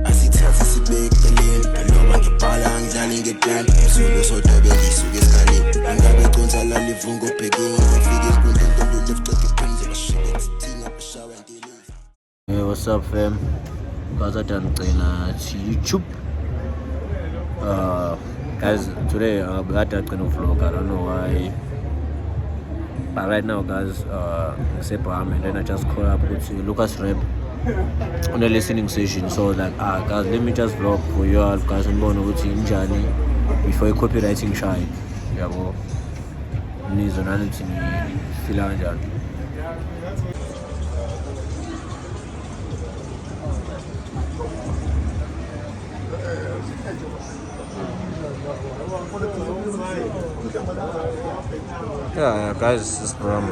Asithatha sibhekelele noma ngibhala ngidlale ngedance usuku sodabe ngisuke esikhaleni angabe iconsa lalivunga obhekile ngifike esikhundleni lolu left qedwe bashile thina bashawa ntilisa. Hey, what's up fam? Guys, I done YouTube. Guys, today I'm at a kind of vlog. I don't know why, but right now, guys, and then I just call up with Lucas Rep on the listening session. So like, guys, let me just vlog for you all guys and born with in journey before copywriting shy. Yeah, well, needs an analysis feel yeah, guys, this is from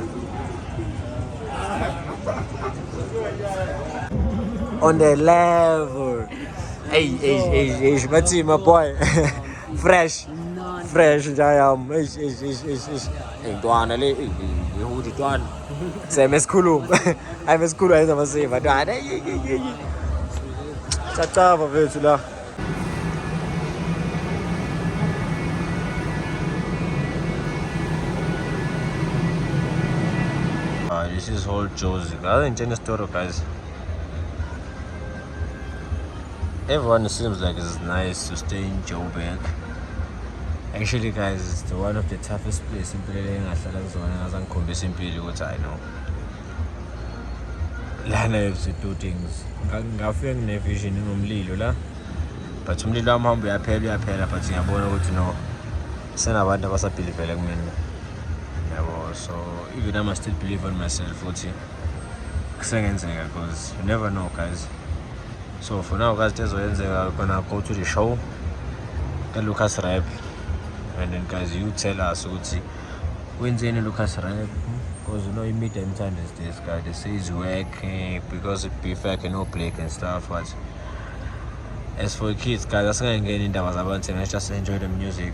on the level. Hey, what's my boy? Fresh, I am. Hey, Duan, who did Duan? Same as Kulu. I'm as cool as I was saying, but shut up, Avila. This is whole Y.O.G. I enjoy the story, guys. Everyone seems like it's nice to stay in Joburg. Actually, guys, it's one of the toughest places in Peleng. I know. Lana has two things. I'm a vision in Umlilo, but Umlilo, I'm hungry. I pay, but I'm going to know. Send about the Wasapili Peleng. So even I must still believe on myself, because you never know, guys. So for now, guys, that's why I'm gonna go to the show, get Lucas Rap, and then guys, you tell us when's any Lucas Rap, because you know you meet them time these days, guys. They say it's working because it be fair can no play and stuff. But as for kids, guys, that's gonna get in there was about and just enjoy the music.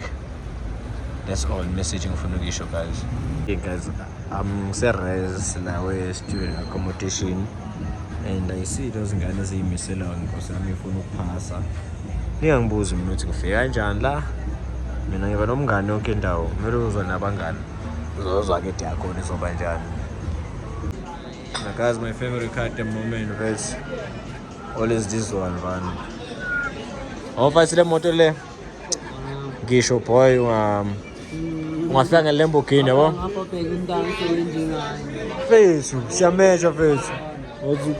That's all messaging for the show, guys. Okay, guys, I'm serious now with student accommodation, and I see those guys say me so long because I'm for no pass. Niyangbuza ukuthi kufika kanjani la. Mina ngiba nomngane yonke indawo. Kumele uzwe nabangani. Uzozwa ke yakho nizoba njani. Now, guys, my favorite car at the moment is always this one, man. Awufasile imoto le. Ngisho boy ungafika ngeLamborghini yabo fethu siyamesha fethu othi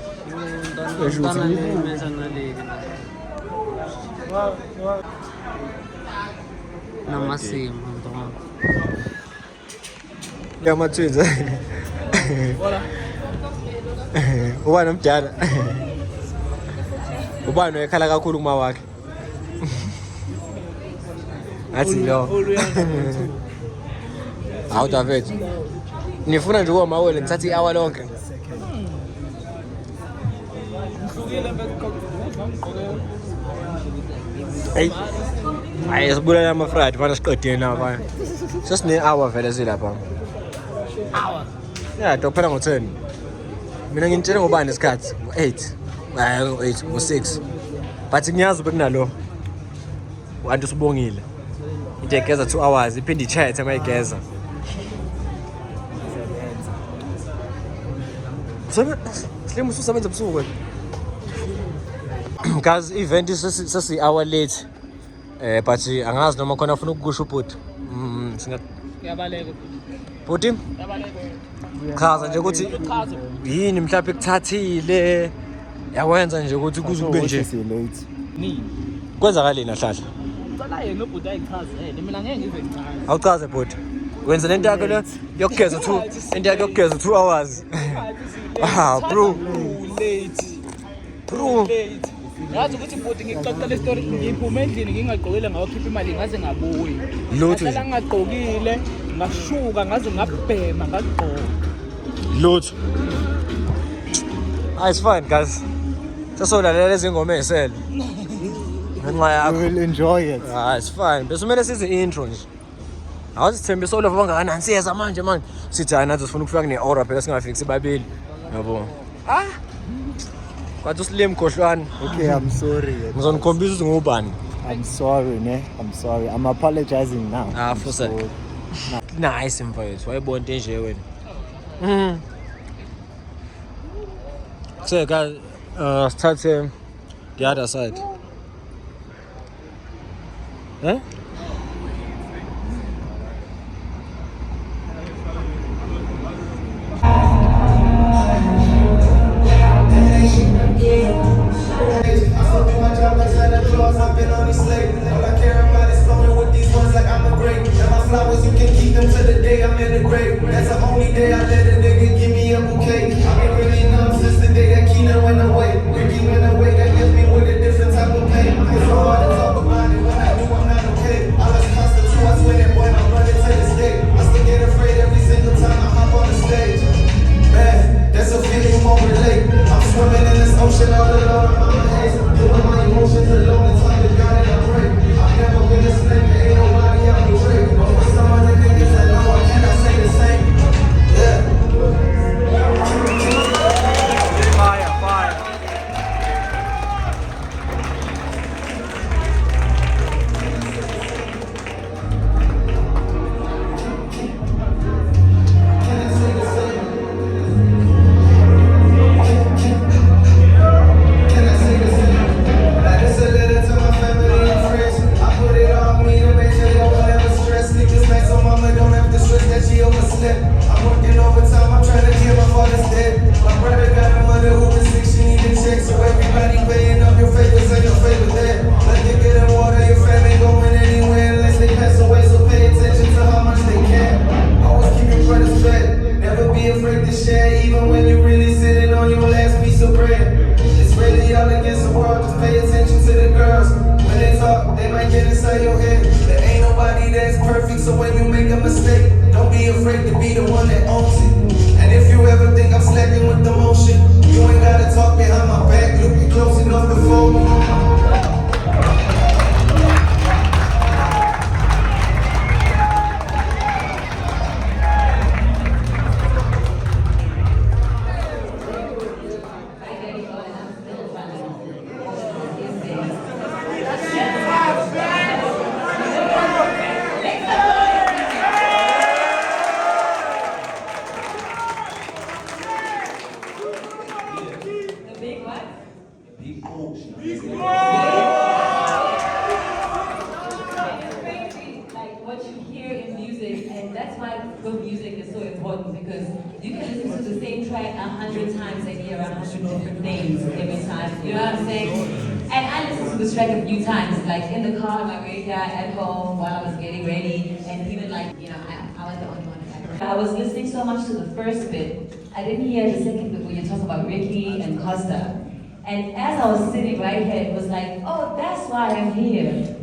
namasimo yamathiza ubani omdala ubani ekhala kakhulu kuma wakhe athi lo out of it. Nifuna nje uma wele ngithatha i-hour lonke. Hayi sibulala ama-fried mana siqedile lapha. Sesine-hour vele silapha. hour. Yeah, dophela ngo-10. Mina ngintshela ngobani isikhathi? Ngo-8. Hayi ngo-8, ngo-6. But ngiyazi bekunalo. Wantu sibongile. Into egeza 2 hours iphinde ichathe mayigeza. Slim ususebenza ebusuku wena. Guys, event sesi hour late. But angazi noma khona ufuna ukusho ubhuti. Yabaleka. Bhuti? Yabaleka. Chaza nje ukuthi yini mhlawumbe ekuthathile. Yawenza nje ukuthi kuze kube nje. Ni. Kwenzakaleni ahlahla? Ucala yena ubhuti ayichazele. Mina ngeke ngize ngichaze. Awuchaze bhuti. Wenza lento yakho le yokugeza 2 into yakho yokugeza 2 hours. Bro. Late. Bro. Ngathi ukuthi bhuti ngixoxela story ngiphume endlini ngingagqokile ngawakhipha imali ngaze ngabuyi. Lutho. Ngicela ngagqokile, ngashuka ngaze ngabhema ngagqoka. Lutho. It's fine, guys. Sasolalela izingoma ezisele. You will enjoy it. It's fine. Bese kumele size intro nje. Awuzithembe solo vangakanani siyeza manje sithi hayi nathi sifuna ukufika kune-hour phela singafiki sibabili. Yabo. Kwathi uslim khohlwana. Okay, I'm sorry. Ngizonikhombisa ukuthi ngubani. I'm sorry, ne? I'm sorry. I'm apologizing now. Ah, fusa. Nice mfowethu. Wayibona into nje wena. So guys, start the other side. Huh? I've been on these slaves. All I care about is flowing with these ones like I'm a grape. And my flowers, you can keep them till the day I'm in the grave. That's the only day I let a nigga give me a bouquet. I've been really numb since the day that Keena went away. Ricky went away, that left me with a different type of pain. It's so hard to talk about it when I knew I'm not okay. I was constant too, I swear that boy, I'm running to this day. I still get afraid every single time I hop on the stage. Man, that's a feeling you won't relate. I'm swimming in this ocean all alone. I'm on haze, doing my emotions alone. It's like the God that I pray. I've never been a snake, there ain't nobody out the way. But for some of the niggas that know, I cannot say the same. Yeah. Fire, fire. I'm working overtime, I'm trying to clear my father's debt. My brother got a mother who was sick, she needed checks. So everybody paying up your favors and your favor there. Let the good and water, your family going anywhere unless they pass away. So pay attention to how much they can. Always keep your brothers fed. Never be afraid to share, even when you're really sitting on your last piece of bread. It's really all against the world, just pay attention to the girls. When they talk, they might get inside your head. There ain't nobody that's perfect, so when you make a mistake, don't be afraid to be the one that owns it. And if you ever think I'm slacking with the motion, you ain't gotta talk behind my back, look me close enough to fold me. Good music is so important because you can listen to the same track 100 times and hear 100 different things every time. You know what I'm saying? And I listened to this track a few times, like in the car, on my radio, at home, while I was getting ready, and even like, you know, I was the only one. I was listening so much to the first bit, I didn't hear the second bit where you talk about Ricky and Costa. And as I was sitting right here, it was like, oh, that's why I'm here.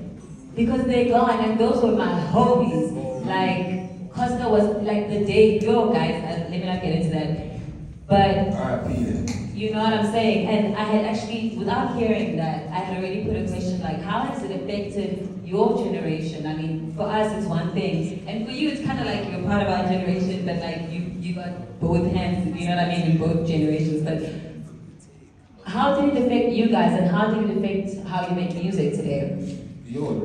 Because they're gone, and those were my hobbies. Like, Costa was like the day, yo guys, let me not get into that. But, you know what I'm saying? And I had actually, without hearing that, I had already put a question like, how has it affected your generation? I mean, for us it's one thing, and for you it's kind of like you're part of our generation, but like you got both hands, you know what I mean, in both generations. But how did it affect you guys, and how did it affect how you make music today? Yo, it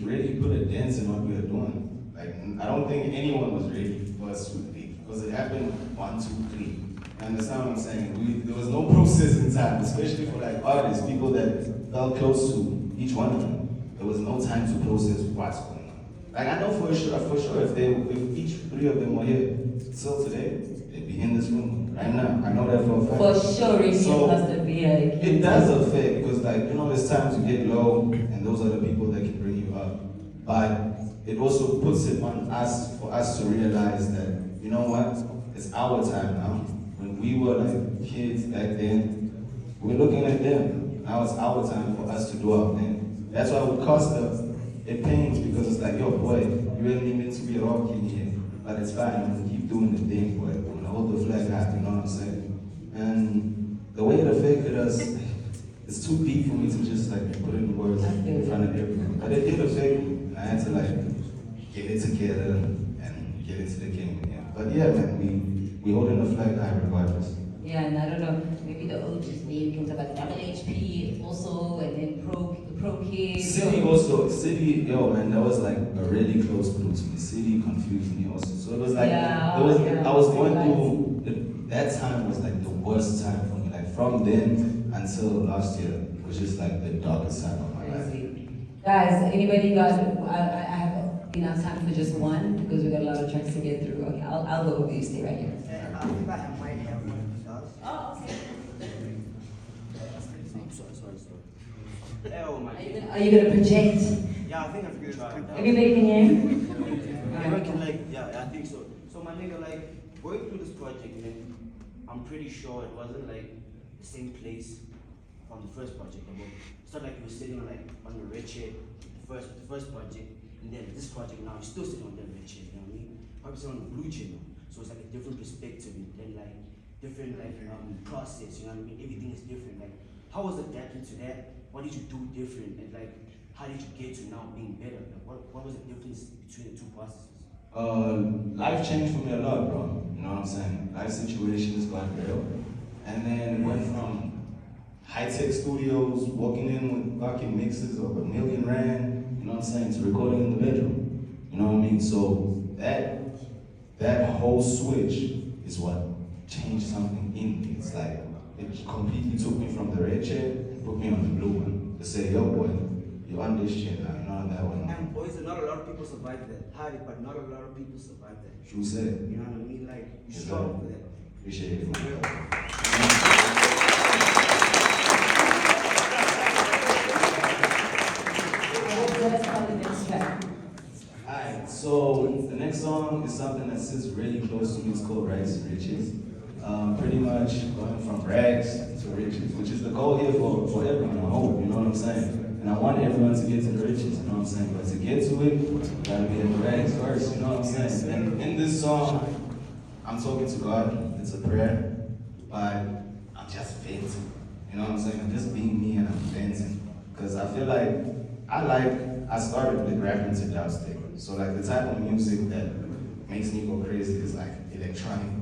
really put a dent in what we were doing. Like, I don't think anyone was ready for us to speak, because it happened 1, 2, 3. You understand what I'm saying? There was no processing time, especially for like artists, people that felt close to each one of them. There was no time to process what's going on. Like, I know for sure, if each 3 of them were here still today, they'd be in this room right now. I know that for a fact. For sure, Ricky must have been here. It does affect, because like, you know, there's times you get low, and those are the people that can bring you up. But it also puts it on us, for us to realize that, you know what, it's our time now. When we were like kids back then, we're looking at them. Now it's our time for us to do our thing. That's why with Costa, it pains, because it's like, yo boy, you really meant to be rocking here. But it's fine, I'm gonna keep doing the thing, boy. I'm gonna hold the flag high, you know what I'm saying? And the way it affected us, it's too deep for me to just like put in words in front of everyone. But it did affect me, and I had to like get it together and get it to the king. Yeah. But yeah, man, we holding the flag high regardless. Yeah. Yeah, and I don't know, maybe the O.G's name comes about double HP also, and then Pro Kids. City, man, that was like a really close group to me. City confused me also. So it was like, Yeah, I was going through, that time was like the worst time for me. Like from then until last year, it was just like the darkest time of my life. Guys, anybody got, I have enough time for just one, because we got a lot of tracks to get through. Okay, I'll go over you, stay right here. I think I might have one of those. Oh, okay. Oh my God. Are you gonna project? Yeah, I think I figured it out. Everybody can hear you? I reckon, like, yeah, I think so. So my nigga, like, going through this project, man, I'm pretty sure it wasn't like the same place from the first project. It's not like you were sitting like on the red chair, the first project, and then this project now you're still sitting on the red chair. You know what I mean? Probably sitting on the blue chair now. So it's like a different perspective and like different like process. You know what I mean? Everything is different. Like, how was adapting to that? What did you do different? And like, how did you get to now being better? Like, what was the difference between the two processes? Life changed for me a lot, bro. You know what I'm saying? Life situations got real. And then it went from high-tech studios, walking in with fucking mixes of R1 million, you know what I'm saying, to recording in the bedroom. You know what I mean? So that whole switch is what changed something in me. It's like, it completely took me from the red chair and put me on the blue one. To say, yo boy, you're on this chair now, you're not on that one. And boys, not a lot of people survive that. Hard, but not a lot of people survive that. True said. You know what I mean? Like, you struggle for that. Appreciate it. For real. Let's call the next track. Alright, so the next song is something that sits really close to me. It's called Rags to Riches. Pretty much going from rags to riches, which is the goal here for everyone, I hope, you know what I'm saying? And I want everyone to get to the riches, you know what I'm saying? But to get to it, you gotta be at the rags first, you know what I'm saying? And in this song, I'm talking to God, it's a prayer, but I'm just venting, you know what I'm saying? I'm just being me and I'm venting. Because I feel like, I started with rapping to dubstep. So like the type of music that makes me go crazy is like electronic,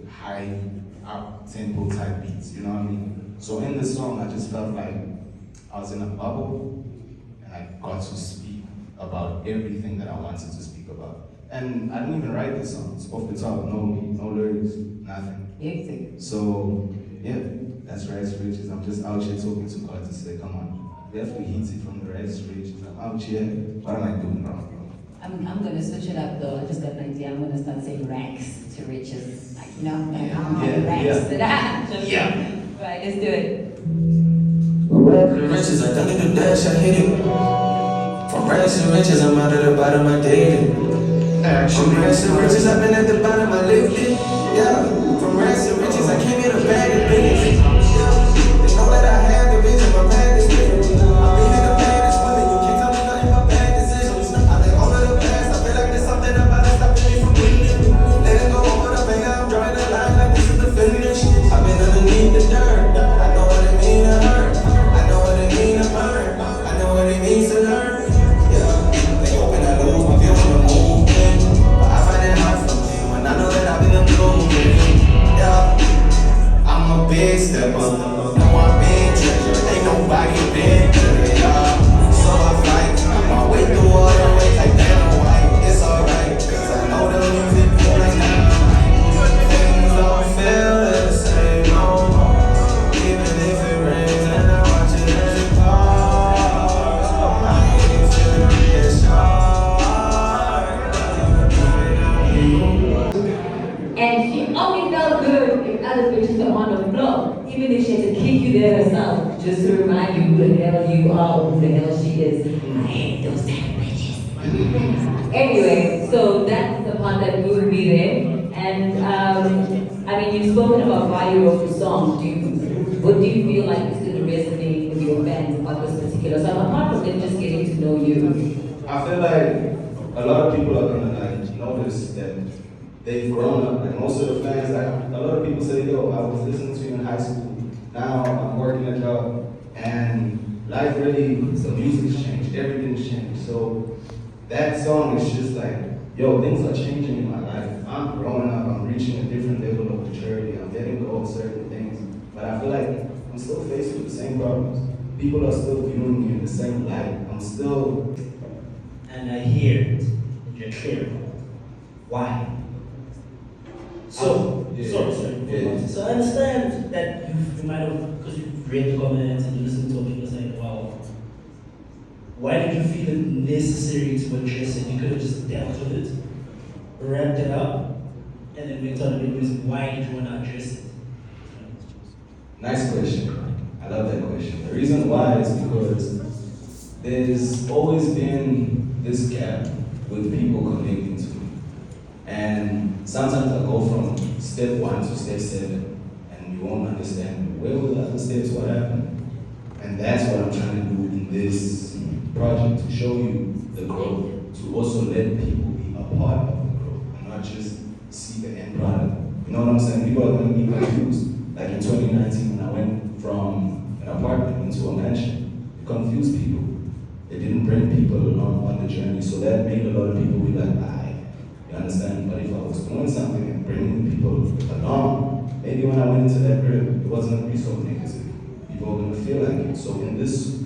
high up-tempo type beats, you know what I mean? So in this song, I just felt like I was in a bubble and I got to speak about everything that I wanted to speak about. And I didn't even write this song, it's off the top, no lyrics, nothing. So yeah, that's Rags to Riches. I'm just out here talking to God to say, come on, we have to hit it from the Rags to Riches. I'm out here, what am I doing wrong? I'm gonna switch it up though. I just got an idea. I'm gonna start saying rags to riches. Like, you know, like rags to that. Yeah. Right, let's do it. The riches, I done it to dash, I hit it. From rags to riches, I'm out at the bottom, I did it. From rags to riches, I've been at the bottom, I lived it. Yeah. From rags to riches, I came here to bag the business. Yeah. They know that I have the vision, my path is clear. I've been here to pay this women, you can't tell me nothing but bad decisions. I let go of the past, I feel like there's something about it stopping me from winning. Letting go over the pain, I'm drawing a line like this is the finish. I've been underneath the dirt, I know what it means to hurt. I know what it means to burn, I know what it means to learn. Yeah, they hoping I lose my view on the movement, but I find it hard for me when I know that I've been blooming. Yeah, I'm a big stepper, no I'm being treasured, ain't nobody been treasured, yeah. So I fight, my way through all the way like that white, it's alright, cause I know the music feel like dynamite. Things don't feel the same no more, even if it rains and I watch it as it pours. I ain't feeling reassured. And she only felt good if other bitches are on the floor. Even if she had to kick you there herself, just to remind you who the hell you are, who the hell she is. I hate those damn bitches. Anyway, so that's the part that moved me there. And I mean, you've spoken about why you wrote the song. What do you feel like is going to resonate with your fans about this particular song? Apart from them just getting to know you. I feel like a lot of people are gonna like notice that they've grown up. Like most of the fans, like a lot of people say, yo, I was listening to you in high school. Now I'm working a job, and life really, the music's changed, everything's changed. So that song is just like, yo, things are changing in my life. I'm growing up, I'm reaching a different level of maturity, I'm letting go of certain things. but I feel like I'm still faced with the same problems. People are still viewing me in the same light. I'm still. And I hear it. You're clear. Why? So, sorry. So I understand that you might have, because you've read the comments and you listened to what people saying, wow. Why did you feel it necessary to address it? You could have just dealt with it, wrapped it up, and then went on a bit music. Why did you want to address it? Nice question. I love that question. The reason why is because there's always been this gap with people connecting to me. And sometimes I go from step 1 to step 7, and you won't understand where were the other steps, what happened. And that's what I'm trying to do in this project, to show you the growth, to also let people be a part of the growth, and not just see the end product. You know what I'm saying? People are going to be confused. Like in 2019, when I went from an apartment into a mansion, it confused people. It didn't bring people along on the journey, so that made a lot of people be like, you understand? But if I was doing something and bringing people along, maybe when I went into that crib, it wasn't going to be so negative. People are going to feel like it. So in this,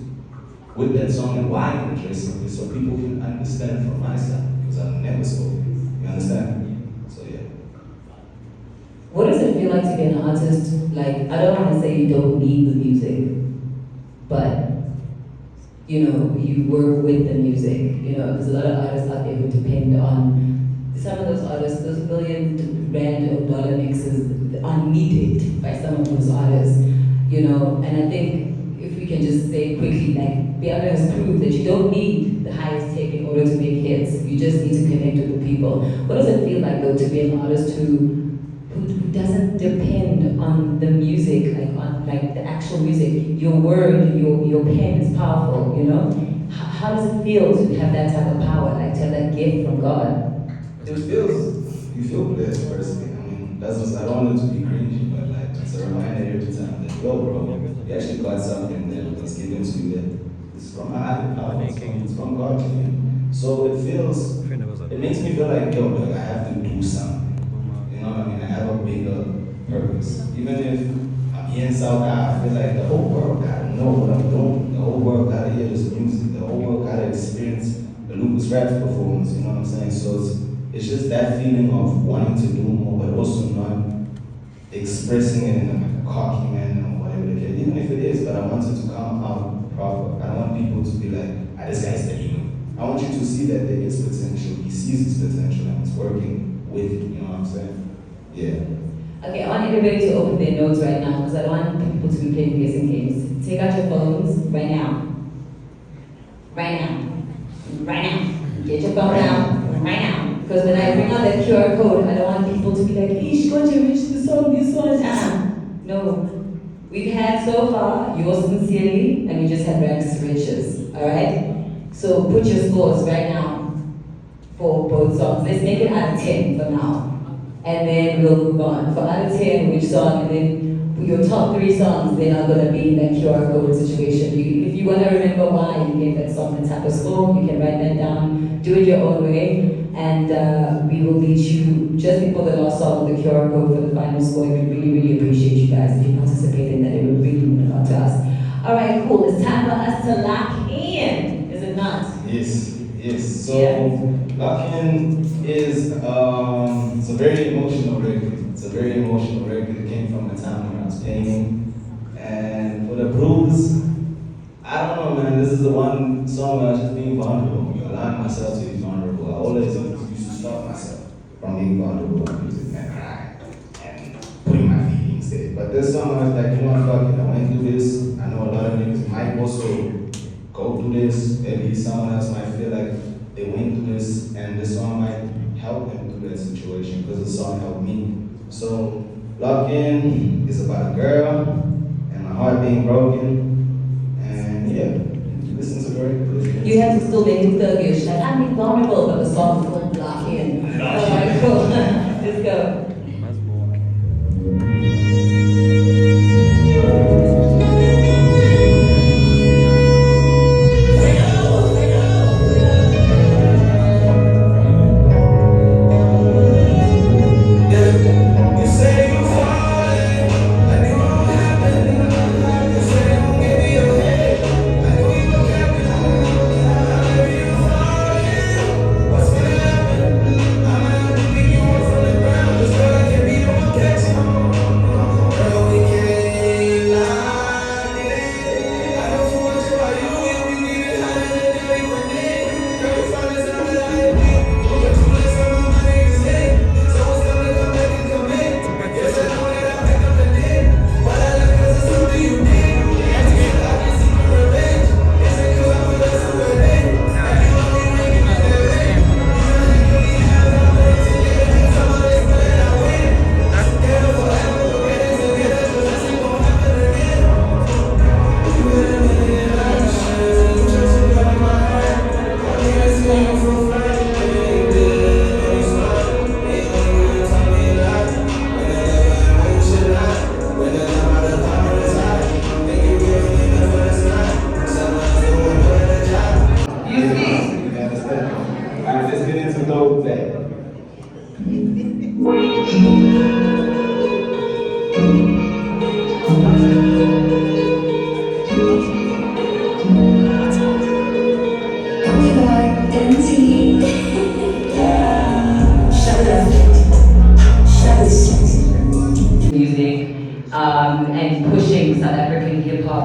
with that song, and why I'm addressing this, so people can understand from my side, because I've never spoken. You understand? So yeah. What does it feel like to be an artist? Like, I don't want to say you don't need the music, but you know, you work with the music, you know, there's a lot of artists out there who depend on, some of those artists, those $1 billion or dollar mixes are needed by some of those artists, you know, and I think if we can just say quickly, like, Beyonce has proved that you don't need the highest tech in order to make hits, you just need to connect with the people. What does it feel like though to be an artist who doesn't depend on the music, like on like the actual music, your word, your pen is powerful, you know? How does it feel to have that type of power, like to have that gift from God? It feels, you feel blessed personally. I mean, I don't want it to be cringy, but like, it's a reminder every time that, yo bro, you actually got something that was given to you that is from a higher power, it's from God to you. So it makes me feel like, yo, like I have to do something. You know what I mean? I have a bigger purpose. Even if I'm here in South Africa, I feel like the whole world gotta know what I'm doing. The whole world gotta hear this music. The whole world gotta experience the Lucas Raps performance. You know what I'm saying? So it's just that feeling of wanting to do more, but also not expressing it in like a cocky manner or whatever the case. Even if it is, but I want it to come out proper. I don't want people to be like, this guy's the hero. I want you to see that there is potential. He sees his potential and it's working with it. You know what I'm saying? Yeah. Okay, I want everybody to open their notes right now because I don't want people to be playing guessing games. Take out your phones right now. Right now. Right now. Get your phone out right now. Because when I bring out that QR code, I don't want people to be like, Ish, got you reach the song, this one. No. We've had so far, yours sincerely, and we just had rags to riches. Alright? So put your scores right now for both songs. Let's make it out of 10 for now. And then we'll move on. For out of 10, which song, and then your top 3 songs, then are going to be in that QR code situation. If you want to remember why you gave that song the type of score, you can write that down, do it your own way, and we will meet you just before the last song, the QR code for the final score. We really, really appreciate you guys if you participate in that. It would really mean a lot to us. All right, cool. It's time for us to lock in, is it not? Yes. So, Lock In is it's a very emotional record. It's a very emotional record. It came from a time when I was painting. And for the blues, I don't know, man. This is the one song where I was just being vulnerable, allowing myself to be vulnerable. I always used to stop myself from being vulnerable on music and cry and putting my feelings there. But this song, I was like, you know what, fuck it. I went through this. I know a lot of niggas might also go through this. Maybe someone else might feel like they went through this, and this song might help them through that situation because the song helped me. So, Lock In is about a girl and my heart being broken, and yeah, listen to the record. You have to still make it thuggish, like I'm being vulnerable, but the song is called Lock In. Alright, cool. Let's go. You say you're falling, like it won't happen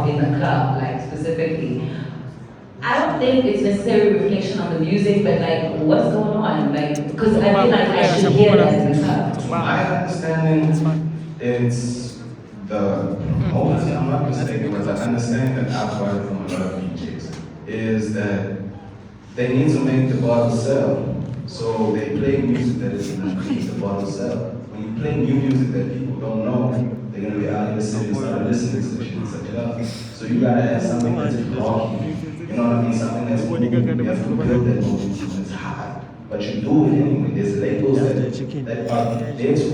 off in the club, like specifically. I don't think it's necessarily a reflection on the music, but like, what's going on? Like, because I feel like I should hear that in the club. To my understanding, it's the most, I'm not mistaken, but the understanding that I've heard from a lot of DJs is that they need to make the bottle sell. So they play music that is going to make the bottle sell. When you play new music that people don't know, they're going to be out in the city and start listening to the shit and such up. So you got to have something that's rocky. You know what I mean? Something that's moving. You have to build that momentum. It's high. But you do it anyway. There's labels that are there to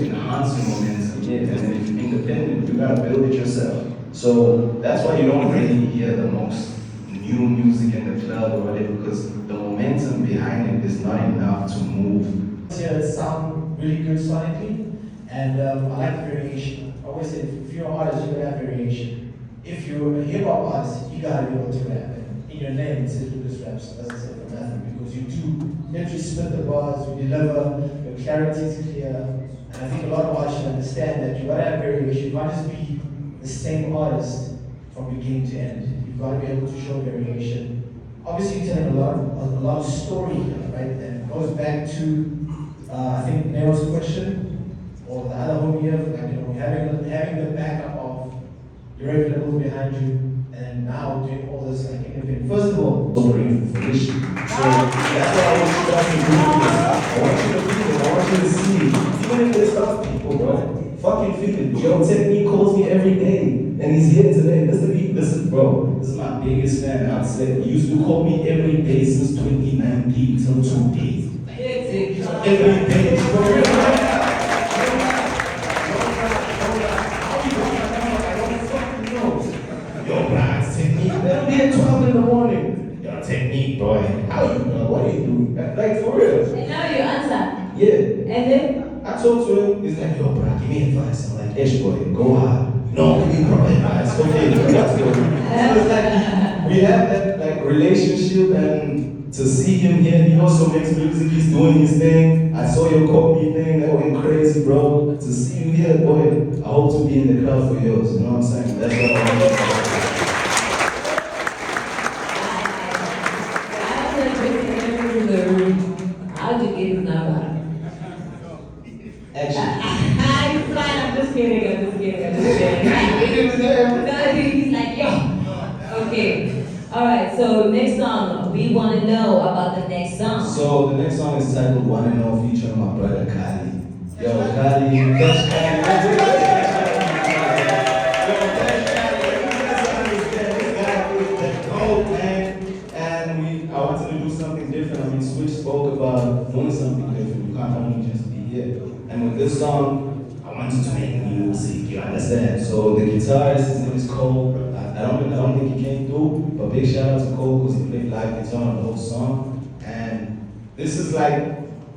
enhance your momentum. Yeah. And then if you're independent, you got to build it yourself. So that's why you don't really hear the most new music in the club or whatever, because the momentum behind it is not enough to move. Yeah, it sounds really good sonically, and I like the variation. I always say, if you're an artist, you gotta have variation. If you're a hip hop artist, you gotta be able to rap. And in your name, it says Lucas Raps, it doesn't say for nothing, because you do literally split the bars, you deliver, your clarity is clear. And I think a lot of artists should understand that you gotta have variation. You can't just be the same artist from beginning to end. You've got to be able to show variation. Obviously, you're telling a lot of story here, right? And it goes back to, I think, Neo's question, or the other homie here, like, you know, having the backup of your labels behind you, and now doing all this, like, independent. First of all, story for this shit. So that's what I want you guys to do. I want you to feel it. I want you to see it. Even if there's tough people, bro. Fucking feel it. Yo, Technique calls me every day, and he's here today. This is my biggest fan outside. He used to call me every day since 2019 till today. Every day. Yo, bro, it's Technique. That'll be at 12 in the morning. Yo, Technique, boy. How you know? What do you do? Like, for real. And now you answer. Yeah. And then? I told to him, he's like, yo, bro, give me advice. I'm like, boy, go hard. No, give me proper advice. Okay, let's go. So it's like, we have that like relationship, and to see him here, he also makes music, he's doing his thing. I saw your copy thing, that went crazy, bro. To see you here, boy, I hope to be in the crowd for yours, you know what I'm saying? That's what I want to say. How'd you get his number? Actually. He's fine, I'm just kidding. He's like, yo. Okay. Alright, so next song. We want to know about the next song. So the next song is titled One and All, featuring my brother Kali. Yo, Kali, catch Kali. I wanted to do something different. I mean, Switch spoke about doing something different. You can't only just be here. And with this song, I wanted to make music, you understand? So the guitarist, his name is Cole. I don't think he came through, but big shout out to Cole because he played live guitar on the whole song. And this is like,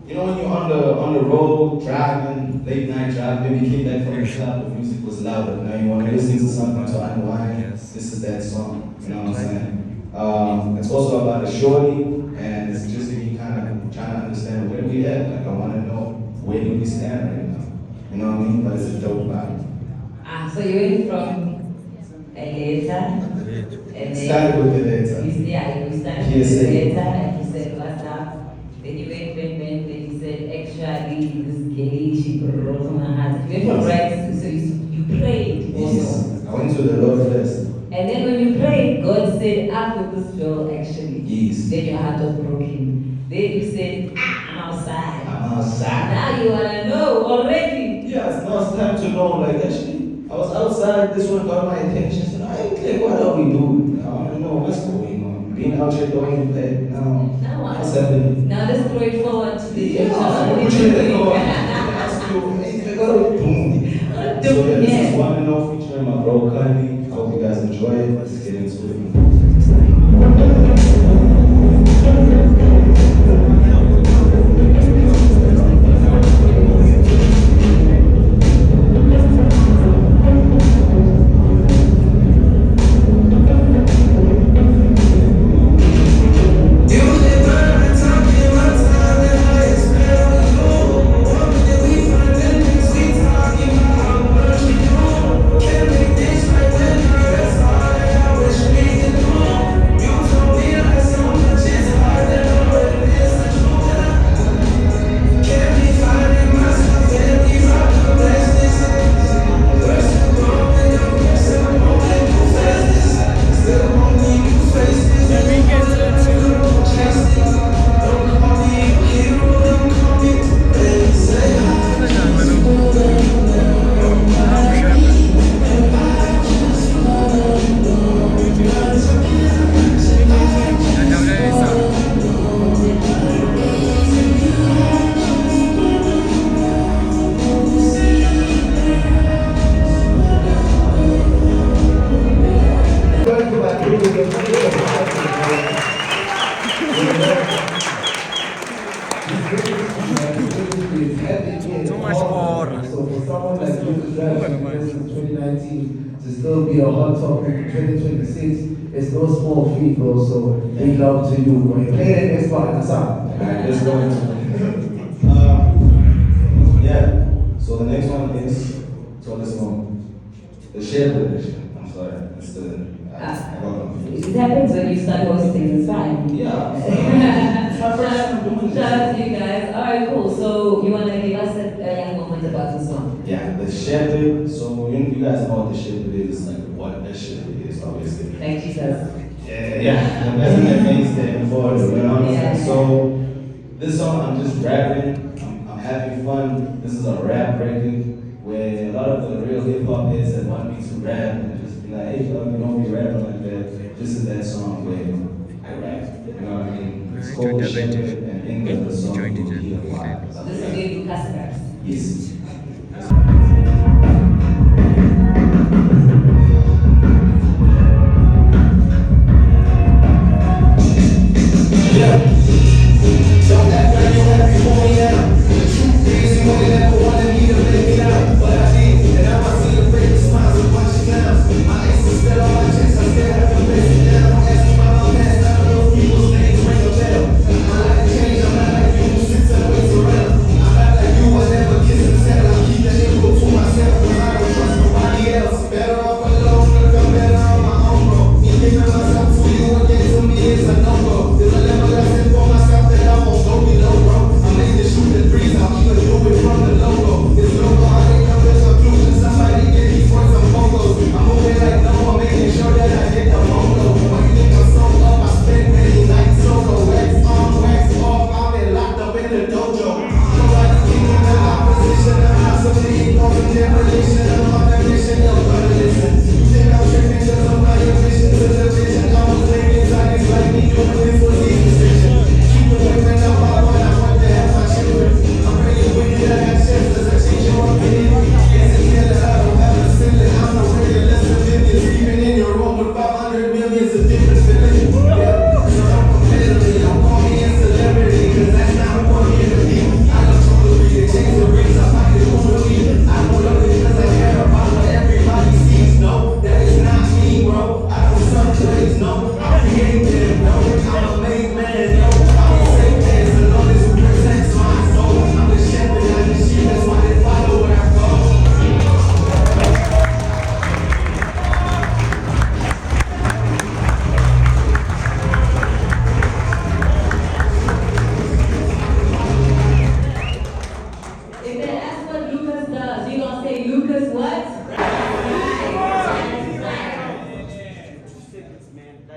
you know, when you're on the road, driving, late night driving, maybe you came back from the club, the music was louder. Now you want to listen to something to unwind. This is that song, you know what I'm saying? It's also about a shorty, and it's just me kind of trying to understand where we at. Like, I want to know where do we stand right now. You know what I mean? But it's a dope vibe. So you went from Eleta, and Started with Eleta. Yeah, you started with Eleta, and you said, what's up? Then you went, then you said, actually, this gay, she broke my heart. You went from right, so you prayed. Yes. I went to the Lord first. And then when you prayed, God said, after this girl, actually. Yes. Then your heart was broken. Then you said, I'm outside. I'm outside. Now you want to know already. Yeah, now it's time to know, like, actually, I was outside, this one got my attention. So I ain't clear, what are we doing? I don't know what's going on. Being out here going to bed now. What's happening? Now let's throw it forward to the Yeah, future. I'm going to So yeah, this is One and All featuring my bro Kanye. I hope you guys enjoy it. Let's get into it. Can't make this right now. top in 2026. It's no small feat, bro. So big love to you, bro. You play the next part in the song. Alright, let's go. Yeah. So the next one is let's go. The shared edition. I'm sorry. It's the I got confused. It happens when you start hosting, it's fine. Yeah. Shout out to you guys. Alright, cool. So you wanna give us a young moment about this one? Yeah, the shepherd. So you guys know what the shepherd is, like what a shepherd is, obviously. Thank Jesus. Yeah. That's the main step forward, you know what I'm saying? So this song, I'm just rapping. I'm having fun. This is a rap record where a lot of the real hip hop heads that want me to rap and just be like, hey, dog, you don't be rapping like that. This is that song where I rap. You know what I mean? It's called Shepherd, and in the song you will hear why. This is good customers. Yes.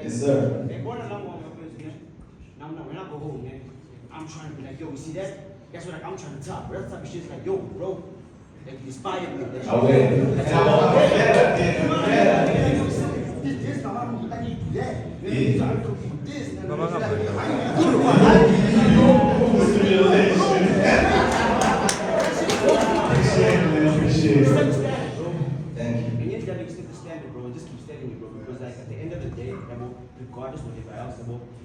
Yes, sir. Now, when I go home, man, I'm trying to be like, yo, you see that? That's what I'm trying to top. That type of shit's like, yo, bro, like inspired me. That Okay. This now I need to do that. Yeah. I do this. Thank you. And you gotta stick the standard, bro. Just keep steadying it, bro. Because like at the end of the day, regardless of whatever else,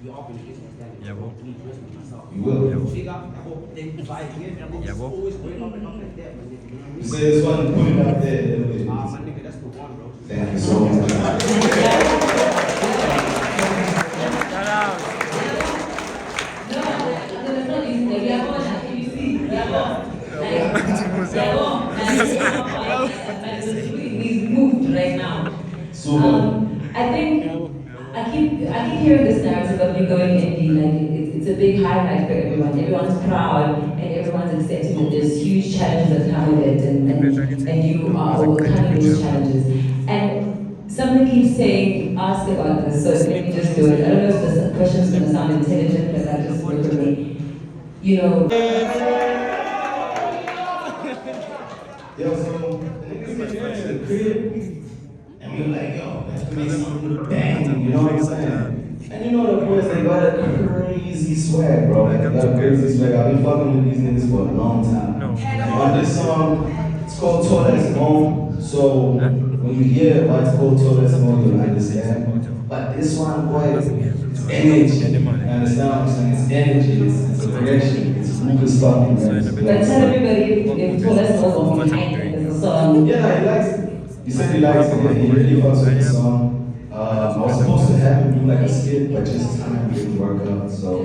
we all gonna get to the standard. Yeah, bro. Me personally, myself. You will. Figure out, then fight again. Yeah, bro. Always going up and up like that, man. You know what I You mean? say this one, put it up there a little bit. My nigga, that's the one, bro. Thank you so much. He's moved right now. Super. I think I keep hearing this narrative of you going indie. Like it's a big highlight for everyone. Everyone's proud and everyone's accepting that there's huge challenges that come with it, and you are overcoming these challenges. And somebody keeps saying, ask about this. So let me just do it. I don't know if this question's going to sound intelligent, but that just worked for me. You know. Yo, so the niggas get back to the crib, and we like, yo, let's make something bang, you know what I'm saying? And you know the boys, they got a crazy swag, bro. Like, they got crazy swag. I've been fucking with these niggas for a long time. On this song, it's called Toilet's Home. So when you hear why it's called Toilet's Home, you'll understand. But this one, boy, it's energy. You understand what I'm saying? It's energy, it's aggression, it's Lucas talking, right? But tell everybody if Toilet's Home behind it is a song. Yeah, he likes it. He said he likes it, and he really fucks with the song. I was supposed to have him do like a skit, but just time didn't work out. So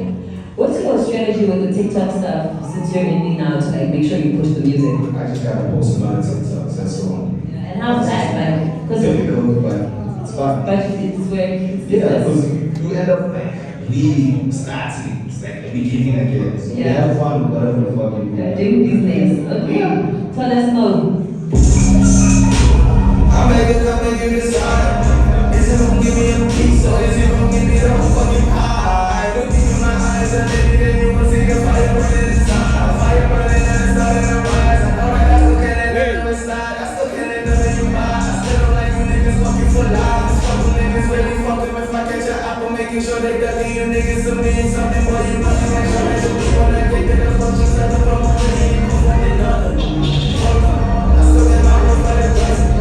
What's your strategy with the TikTok stuff since you're indie now to like make sure you push the music? I just gotta post a lot of TikToks. That's all. And how's that like? It's difficult, but it's fun. But it's where it's Yeah, because you end up like really starting. It's like the beginning again. So Yeah. have fun, whatever the fuck you do. doing these things. Okay, tell us more. I make it come and give me sign. Is it gonna give me a piece or is it gonna give me the whole fucking pie? Look deep in my eyes and then you will see the fire burning inside. Fire burning and it's starting to rise. I know that I still can't never slide. I still can't never you buy. I still don't like you niggas fucking for lies. Fuck you niggas really fucking with my catch an apple, making sure they ducking you niggas to mean something. Boy, you know you make sure that you be on that kick it as much as ever from over here. You performing nothing. I still get my work for that blessing.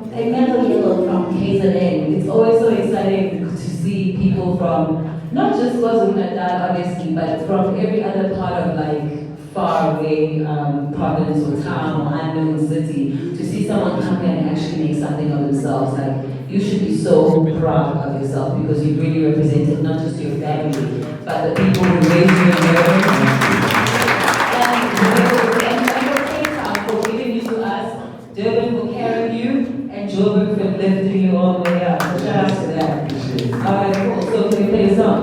Mellow Yellow from KZN. It's always so exciting to see people from not just KwaZulu-Natal, obviously, but from every other part of like far away province or town or unknown city, to see someone come here and actually make something of themselves. Like, you should be so proud of yourself because you've really represented not just your family, but the people who raised you in Durban. And for giving you to us, Durban for carrying you, and Joburg for lifting you all the way up. So shout out to that. Alright, cool. So can we play a song?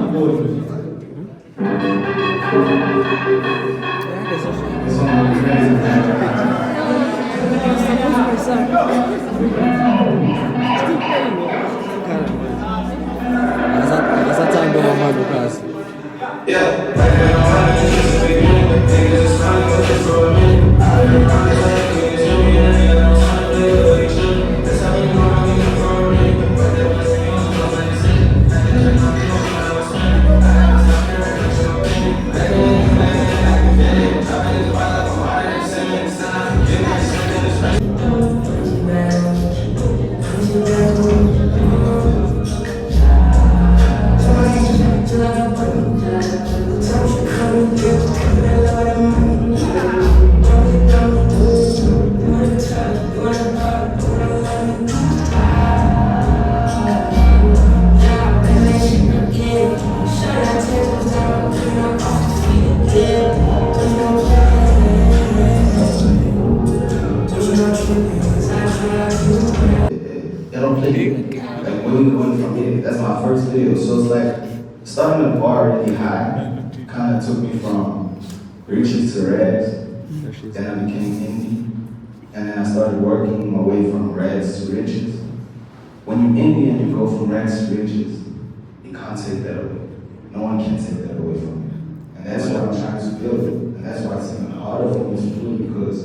It'll play like when from here. That's my first video. So it's like starting the bar really high kind of took me from riches to rags. Then I became indie. And then I started working my way from rags to riches. When you're indie and you go from rags to riches, you can't take that away. No one can take that away from you. And that's what I'm trying to build. And that's why it's even harder for me to do, because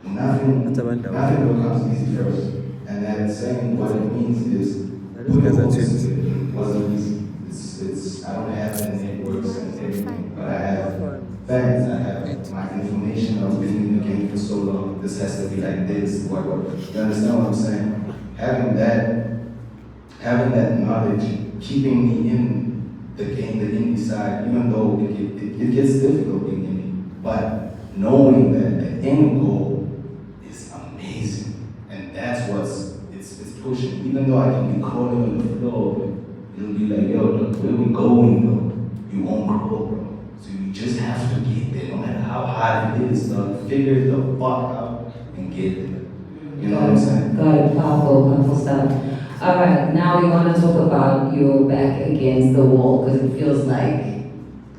nothing becomes easy first. And that saying, what it means is, it wasn't easy. It's, I don't have the networks and everything, but I have facts, I have my information of being in the game for so long. This has to be like this, what. You understand what I'm saying? Having that knowledge, keeping me in the game, the indie side, even though it gets difficult being indie, but knowing that the end goal is amazing, and that's what's it's pushing. Even though I can be crawling on the floor, it'll be like, yo, look, where we going, bro? You won't grow, bro. So you just have to get there, no matter how hard it is, dog. Figure the fuck out and get there. You know what I'm saying? Got it. Powerful stuff. All right, now we want to talk about your back against the wall, because it feels like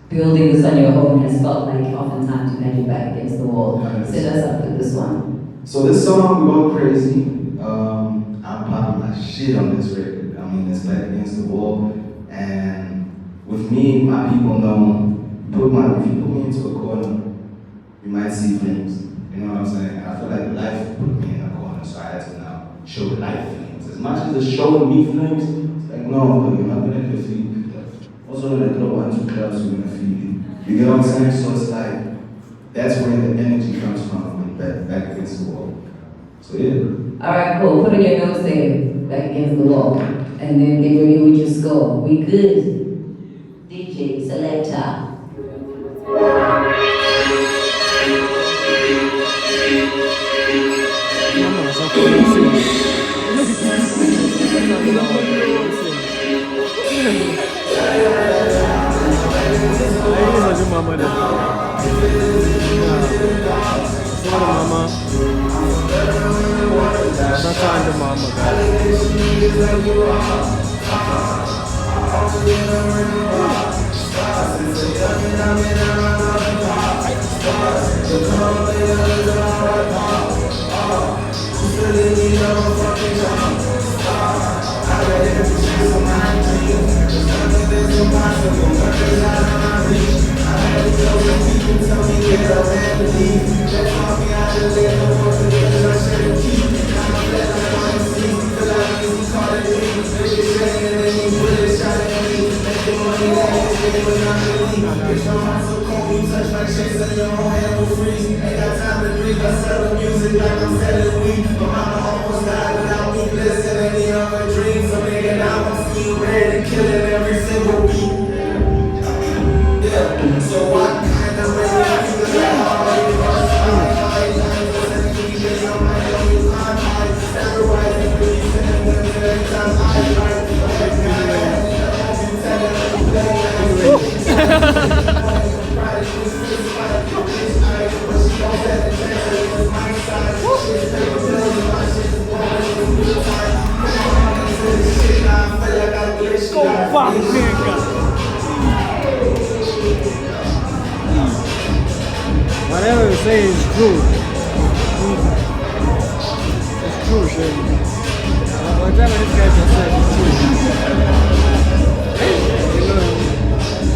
building this on your own has felt like oftentimes you've had your back against the wall. Set us up with this one. So this song, We Go Crazy, I'm popping my shit on this record. I mean, it's back against the wall, and with me, my people know, if you put me into a corner, you might see flames. You know what I'm saying? And I feel like life put me in a corner, so I had to now show life flames. As much as it's showing me flames, it's like, no, you're not gonna defeat me. Also, when I throw 1, 2 clubs, you're gonna feed me. You get what I'm saying? So it's like, that's where the energy comes from, with back against the wall. So yeah. Alright, cool. Put on your nose there, back against the wall. And then get ready with your score. We good. DJ, selector. Ain't got time to breathe, I sell the music like I'm selling weed. My mama almost died. true. It's true, Shane. Whatever this guy just said is true.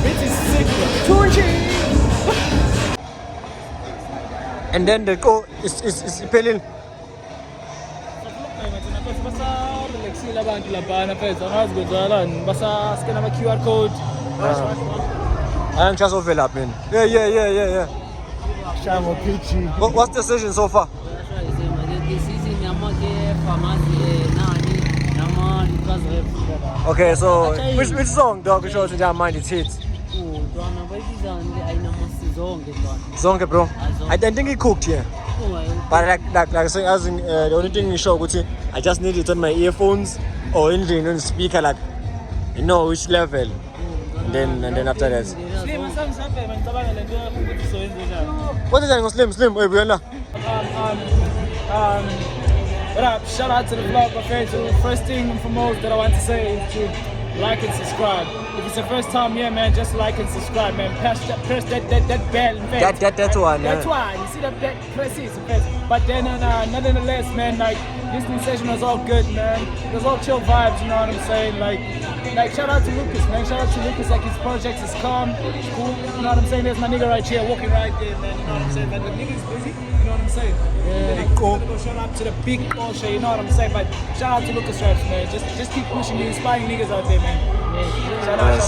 It is sick. Tunchi. And then the go is pelin. Relaxile abantu labana phela angazi kwenzakalani basa scan ama QR code. I'm just overlap, man. Yeah. Shango Pichi. What's the session so far? Okay, so which song dog shows in your mind it hits? Zonke, bro. I don't think he cooked here. But like saying, as in, the only thing you show, I just need it on my earphones or in the speaker, like you know which level. And then after that. What is that? Slim. Wait, we're not. What up? Shout out to the vlog. Okay, so first thing and foremost that I want to say is to like and subscribe. If it's the first time here, man, just like and subscribe, man. Press that bell. That one. That's why you see that press it. But then, nonetheless, man, like listening session was all good, man. It was all chill vibes, you know what I'm saying? Like shout out to Lucas, man. Shout out to Lucas. Like his project is calm, it's cool. You know what I'm saying? There's my nigga right here, walking right there, man. You know what I'm saying? Like the nigga's busy. You know what I'm saying? Yeah. Cool. Shout out to the big bullshit. You know what I'm saying? But shout out to Lucas Raps, man. Just keep pushing the inspiring niggas out there, man. Yeah. Shout out.